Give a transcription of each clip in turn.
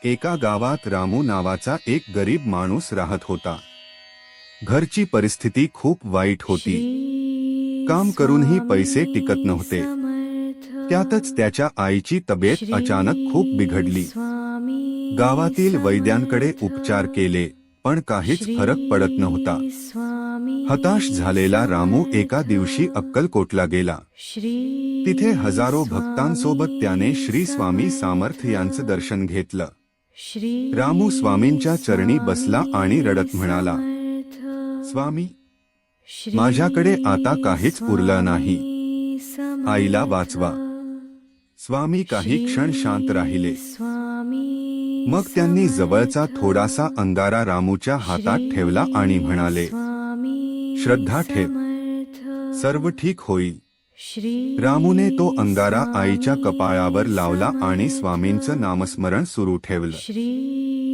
एका गावात रामू नावाचा एक गरीब माणूस राहत होता. घरची परिस्थिती खूप वाईट होती. काम करूनही पैसे टिकत नव्हते. त्यातच त्याच्या आईची तब्येत अचानक खूप बिघडली. गावातील वैद्यांकडे उपचार केले, पण काहीच फरक पडत नव्हता. हताश झालेला रामू एका दिवशी अक्कलकोटला गेला. तिथे हजारो भक्तांसोबत त्याने श्री स्वामी समर्थ यांचं दर्शन घेतलं. रामू स्वामींच्या चरणी बसला आणि रडत म्हणाला, स्वामी, माझ्याकडे आता काहीच उरलं नाही. आईला वाचवा. स्वामी काही क्षण शांत राहिले. मग त्यांनी जवळचा थोडासा अंगारा रामूच्या हातात ठेवला आणि म्हणाले, श्रद्धा ठेव, सर्व ठीक होईल. रामूने तो अंगारा आईच्या कपाळावर लावला आणि स्वामींचं नामस्मरण सुरू ठेवलं.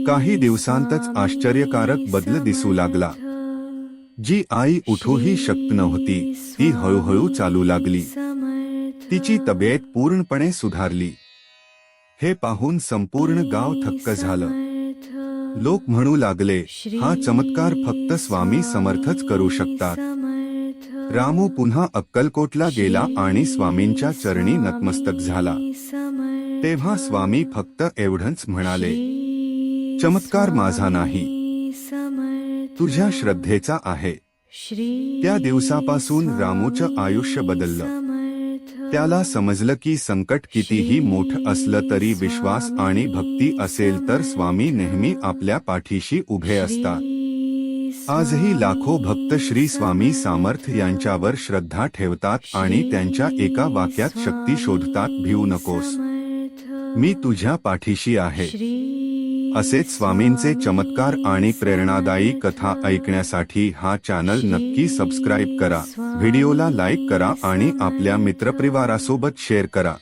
काही दिवसांतच आश्चर्यकारक बदल दिसू लागला. जी आई उठूही शकत नव्हती, ती हळूहळू चालू लागली. तिची तब्येत पूर्णपणे सुधारली. हे पाहून संपूर्ण गाव थक्क झालं. लोक म्हणू लागले, हा चमत्कार फक्त स्वामी समर्थच करू शकतात. रामू पुन्हा अक्कलकोटला गेला आणि स्वामींच्या चरणी नतमस्तक झाला. तेव्हा स्वामी फक्त एवढंच म्हणाले, चमत्कार माझा नाही, तुझ्या श्रद्धेचा आहे. त्या दिवसापासून रामूचं आयुष्य बदललं. त्याला समजलं की संकट कितीही मोठं असलं तरी विश्वास आणि भक्ती असेल तर स्वामी नेहमी आपल्या पाठीशी उभे असतात. आजही लाखो भक्त श्री स्वामी समर्थ यांच्यावर श्रद्धा ठेवतात आणि त्यांच्या एका वाक्यात शक्ती शोधतात. भिवू नकोस, मी तुझ्या पाठीशी आहे. असेच स्वामींचे चमत्कार आणि प्रेरणादायी कथा ऐकण्यासाठी हा चॅनल नक्की सबस्क्राईब करा. व्हिडिओला लाईक करा आणि आपल्या मित्रपरिवारासोबत शेअर करा.